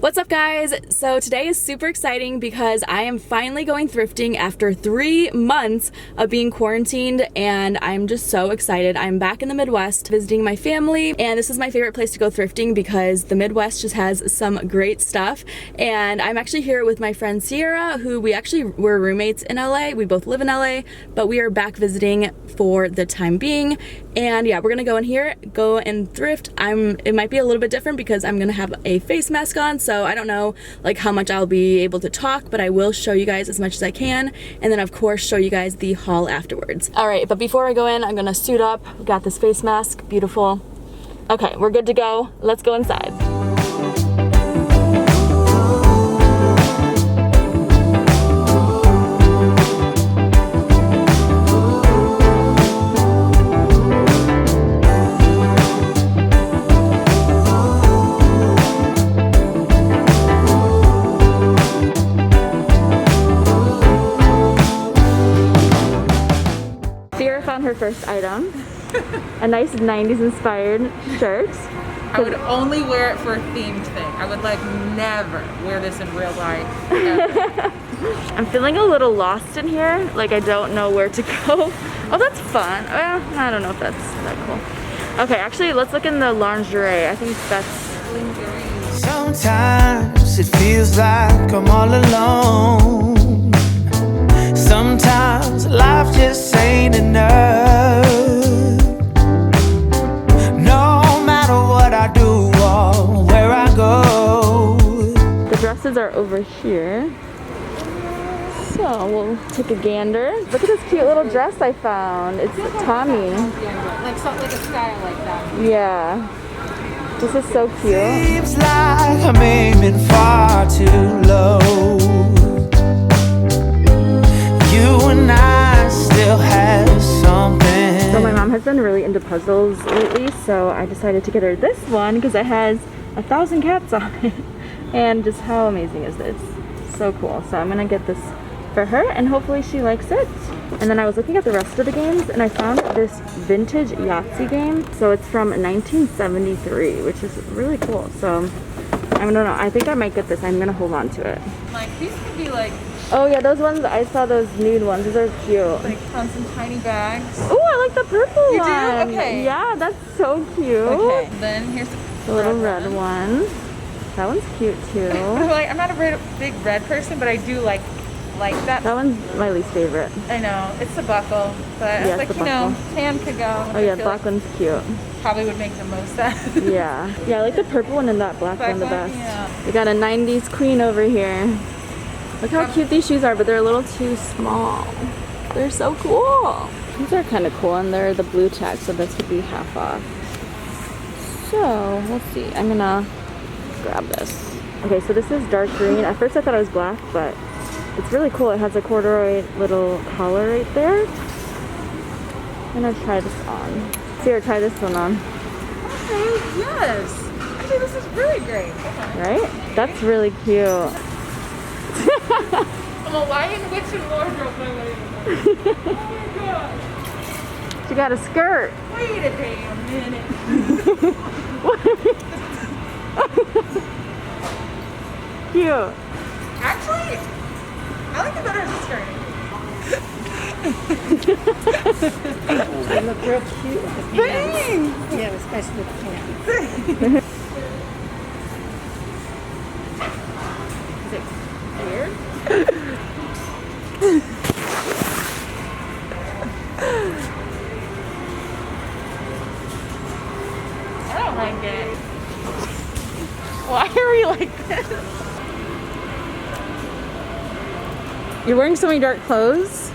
What's up, guys? So today is super exciting because I am finally going thrifting after 3 months of being quarantined, and I'm just so excited. I'm back in the Midwest visiting my family, and this is my favorite place to go thrifting because the Midwest just has some great stuff. And I'm actually here with my friend Sierra, who we actually were roommates in LA. We both live in LA, but we are back visiting for the time being. And yeah, we're gonna go in here, go and thrift. It might be a little bit different because I'm gonna have a face mask on, so I don't know like how much I'll be able to talk, but I will show you guys as much as I can, and then of course show you guys the haul afterwards. All right, but before I go in, I'm gonna suit up. We got this face mask, beautiful. Okay, we're good to go. Let's go inside. Her first item, a nice 90s inspired shirt. I would only wear it for a themed thing. I would like never wear this in real life. I'm feeling a little lost in here, like I don't know where to go. Oh, that's fun. Well, I don't know if that's that cool. Okay, actually let's look in the lingerie. I think that's Lingerie. Sometimes it feels like I'm all alone. Sometimes life just ain't enough. No matter what I do or where I go. The dresses are over here. So we'll take a gander. Look at this cute little dress I found. It's Tommy. Like something like a style like that. Yeah. This is so cute. Seems like I'm aiming far too low. You and I still have something. So my mom has been really into puzzles lately, so I decided to get her this one because it has 1,000 cats on it. And just how amazing is this? So cool. So I'm gonna get this for her and hopefully she likes it. And then I was looking at the rest of the games and I found this vintage Yahtzee game. So it's from 1973, which is really cool. So I don't know, I think I might get this. I'm gonna hold on to it. Like these could be like. Oh yeah, those ones, I saw those nude ones. Those are cute. Like on some tiny bags. Oh, I like the purple one. You do? Okay. Yeah, that's so cute. Okay. Then here's the little red one. That one's cute too. I'm not a big red person, but I do like that. That one's my least favorite. I know. It's a buckle, but Yeah, it's like, the you know, buckle. tan could go. Oh yeah, the black one's cute. Probably would make the most sense. Yeah. Yeah, I like the purple one and that black one the best. Yeah. We got a 90s queen over here. Look how cute these shoes are, but they're a little too small. They're so cool. These are kind of cool, and they're the blue tag, so this would be half off. So, let's see. I'm gonna grab this. Okay, so this is dark green. At first I thought it was black, but it's really cool. It has a corduroy little collar right there. I'm gonna try this on. Sierra, try this one on. Okay, yes. Actually, this is really great. Okay. Right? That's really cute. I'm a lion, witch, and wardrobe, my lady. Oh my god. She got a skirt. Wait a damn minute. Cute. Actually, I like it better as a skirt. They look real cute with the pants. Yeah, especially with the pants. Is it weird? I don't like it. Why are we like this? You're wearing so many dark clothes.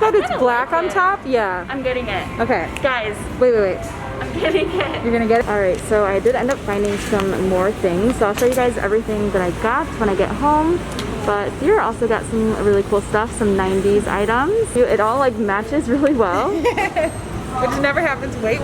That it's black on top? Yeah. I'm getting it. Okay. Guys, Wait. I'm getting it. You're gonna get it? Alright, so I did end up finding some more things. So I'll show you guys everything that I got when I get home. But Sierra also got some really cool stuff, some 90s items. It all like matches really well. Which never happens. Wait.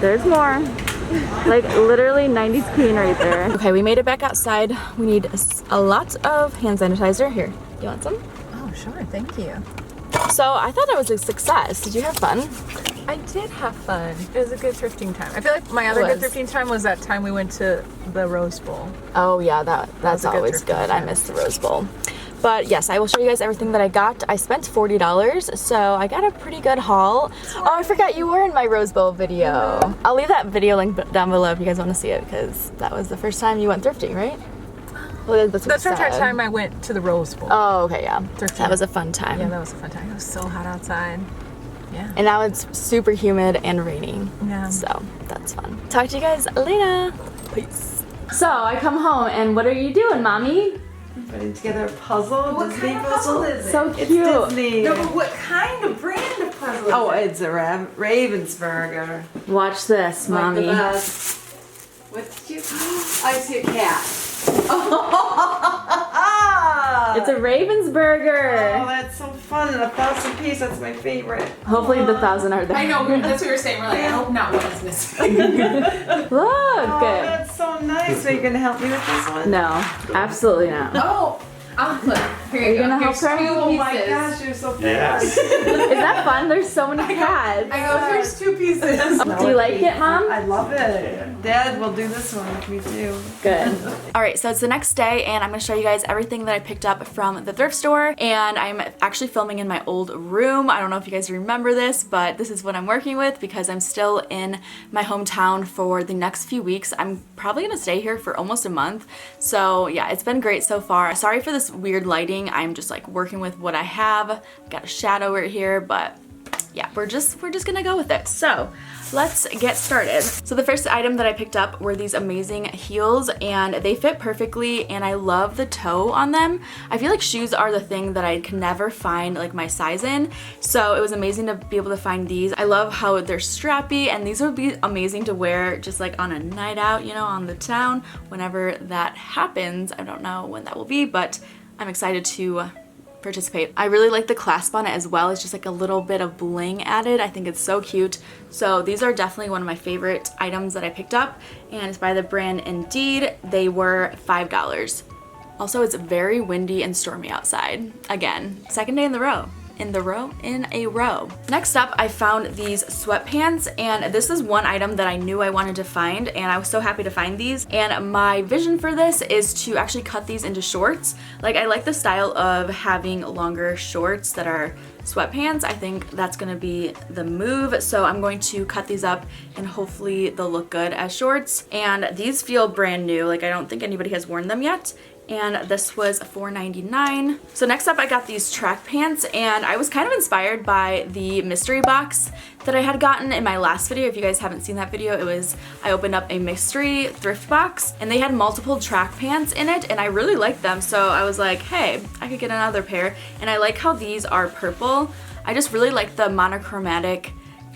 There's more. Like literally 90s queen right there. Okay, we made it back outside. We need a lot of hand sanitizer. Here, you want some? Oh, sure. Thank you. So I thought it was a success. Did you have fun? I did have fun. It was a good thrifting time. I feel like my other good thrifting time was that time we went to the Rose Bowl. Oh yeah, that's always good. I miss the Rose Bowl. But yes, I will show you guys everything that I got. I spent $40, so I got a pretty good haul. Oh, I forgot you were in my Rose Bowl video. I'll leave that video link down below if you guys want to see it, because that was the first time you went thrifting, right? Well, that's the first time I went to the Rose Bowl. Oh, okay, yeah. Thrifting. That was a fun time. Yeah, that was a fun time. It was so hot outside. Yeah. And now it's super humid and raining. Yeah. So that's fun. Talk to you guys later. Peace. So I come home and what are you doing, Mommy? Putting together a puzzle. What Disney kind of puzzle. puzzle is it? So It's cute. Disney. No, but what kind of brand of puzzle? Oh, it's a Ravensburger. Watch this, Mommy. Like the best. What did you see? I see a cat. It's a Ravensburger. Oh, that's so fun. And 1,000 piece. That's my favorite. Hopefully the 1,000 are there. I know, that's what we were saying. We're like, I hope not one is missing. Look. Oh, that's so nice. Are you going to help me with this one? No, absolutely not. Oh, I'll look. Here Are you go. gonna help Here's her? 2 Oh my pieces. gosh, you're so fast. Yes. Is that fun? There's so many cats. I go, here's 2 pieces. Do you like it, Mom? I love it. Dad will do this one with me too. Good. All right, so it's the next day and I'm gonna show you guys everything that I picked up from the thrift store, and I'm actually filming in my old room. I don't know if you guys remember this, but this is what I'm working with because I'm still in my hometown for the next few weeks. I'm probably gonna stay here for almost a month. So yeah, it's been great so far. Sorry for this weird lighting. I'm just like working with what I have. Got a shadow right here, but yeah, we're just gonna go with it. So let's get started. So the first item that I picked up were these amazing heels, and they fit perfectly, and I love the toe on them. I feel like shoes are the thing that I can never find like my size in, so it was amazing to be able to find these. I love how they're strappy, and these would be amazing to wear just like on a night out, you know, on the town, whenever that happens. I don't know when that will be, but I'm excited to participate. I really like the clasp on it as well. It's just like a little bit of bling added. I think it's so cute. So these are definitely one of my favorite items that I picked up, and it's by the brand Indeed. They were $5. Also, it's very windy and stormy outside. Again, second day in a row. Next up, I found these sweatpants, and this is one item that I knew I wanted to find, and I was so happy to find these. And my vision for this is to actually cut these into shorts. Like, I like the style of having longer shorts that are sweatpants. I think that's gonna be the move, so I'm going to cut these up and hopefully they'll look good as shorts. And these feel brand new. Like, I don't think anybody has worn them yet. And this was $4.99. So next up I got these track pants, and I was kind of inspired by the mystery box that I had gotten in my last video. If you guys haven't seen that video, I opened up a mystery thrift box and they had multiple track pants in it, and I really liked them, so I was like, hey, I could get another pair. And I like how these are purple. I just really like the monochromatic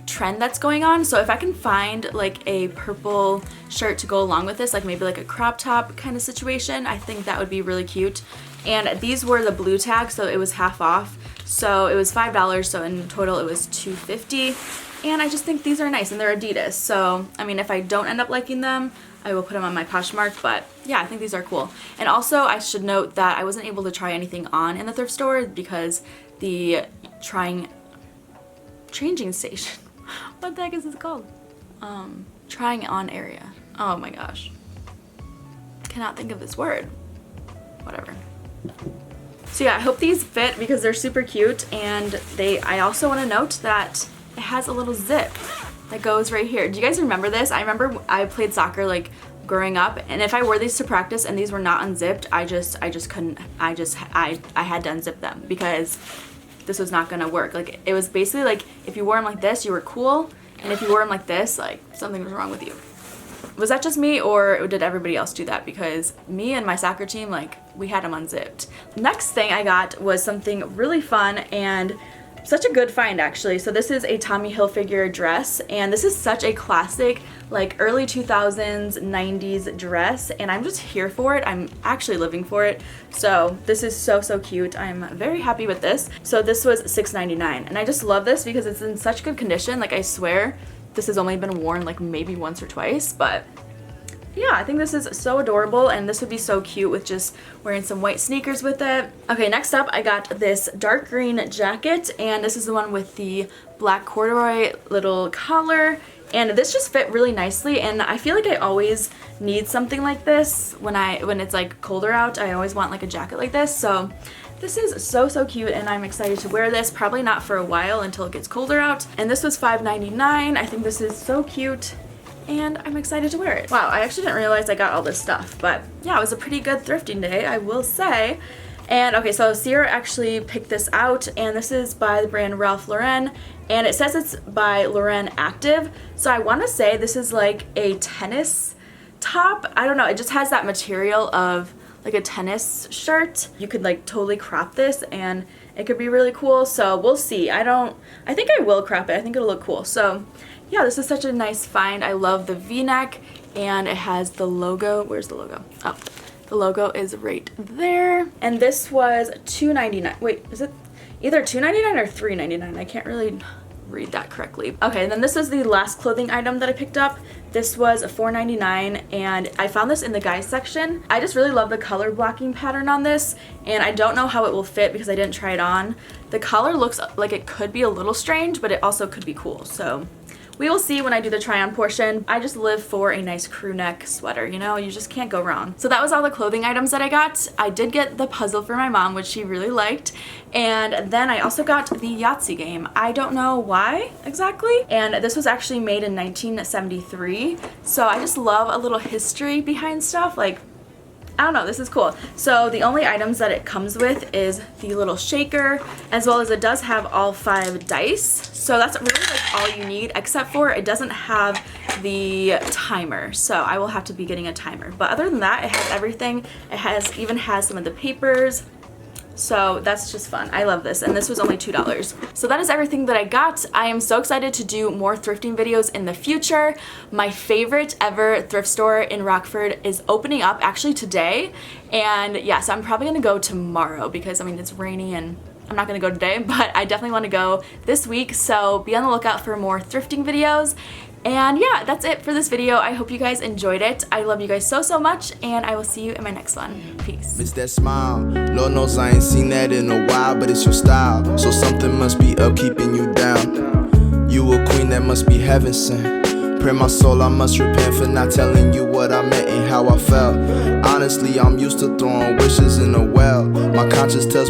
trend that's going on, so if I can find like a purple shirt to go along with this, like maybe like a crop top kind of situation, I think that would be really cute. And these were the blue tag, so it was half off, so it was $5, so in total it was $2.50. And I just think these are nice, and they're Adidas, so I mean, if I don't end up liking them, I will put them on my Poshmark, but yeah, I think these are cool. And also I should note that I wasn't able to try anything on in the thrift store because the changing station, what the heck is this called? Trying on area. Oh my gosh. Cannot think of this word. Whatever. So yeah, I hope these fit because they're super cute, and I also want to note that it has a little zip that goes right here. Do you guys remember this? I remember I played soccer like growing up, and if I wore these to practice and these were not unzipped, I just couldn't, I had to unzip them because this was not gonna work. Like, it was basically like if you wore them like this, you were cool, and if you wore them like this, like something was wrong with you. Was that just me, or did everybody else do that? Because me and my soccer team, like, we had them unzipped. Next thing I got was something really fun and such a good find, actually. So this is a Tommy Hilfiger dress, and this is such a classic, like early 2000s, 90s dress, and I'm just here for it. I'm actually living for it. So this is so, so cute. I'm very happy with this. So this was $6.99, and I just love this because it's in such good condition. Like, I swear this has only been worn like maybe once or twice, but yeah, I think this is so adorable, and this would be so cute with just wearing some white sneakers with it. Okay, next up I got this dark green jacket, and this is the one with the black corduroy little collar, and this just fit really nicely, and I feel like I always need something like this when it's like colder out. I always want like a jacket like this, so this is so cute, and I'm excited to wear this. Probably not for a while until it gets colder out, and this was $5.99. I think this is so cute, and I'm excited to wear it. Wow, I actually didn't realize I got all this stuff, but yeah, it was a pretty good thrifting day, I will say. And okay, so Cierra actually picked this out, and this is by the brand Ralph Lauren, and it says it's by Lauren Active, so I want to say this is like a tennis top. I don't know, it just has that material of like a tennis shirt. You could like totally crop this and it could be really cool, so we'll see. I think I will crop it. I think it'll look cool. So yeah, this is such a nice find. I love the v-neck, and it has the logo. Where's the logo? Oh, the logo is right there. And this was $2.99. Wait, is it either $2.99 or $3.99? I can't really read that correctly. Okay, and then this is the last clothing item that I picked up. This was $4.99, and I found this in the guys section. I just really love the color blocking pattern on this, and I don't know how it will fit because I didn't try it on. The collar looks like it could be a little strange, but it also could be cool, so we will see when I do the try on portion. I just live for a nice crew neck sweater, you know, you just can't go wrong. So that was all the clothing items that I got. I did get the puzzle for my mom, which she really liked, and then I also got the Yahtzee game. I don't know why exactly, and this was actually made in 1973, so I just love a little history behind stuff. Like, I don't know, this is cool. So the only items that it comes with is the little shaker, as well as it does have all 5 dice. So that's really like all you need, except for it doesn't have the timer. So I will have to be getting a timer. But other than that, it has everything. It even has some of the papers. So that's just fun. I love this, and this was only $2. So that is everything that I got. I am so excited to do more thrifting videos in the future. My favorite ever thrift store in Rockford is opening up actually today, and yeah, so I'm probably gonna go tomorrow because I mean it's rainy and I'm not gonna go today, but I definitely want to go this week, so be on the lookout for more thrifting videos. And yeah, that's it for this video. I hope you guys enjoyed it. I love you guys so much, and I will see you in my next one. Peace. It's that smile. Lord knows I ain't seen that in a while, but it's your style. So something must be up keeping you down. You a queen that must be heaven sent. Pray my soul, I must repent for not telling you what I meant and how I felt. Honestly, I'm used to throwing wishes in a well. My conscience tells me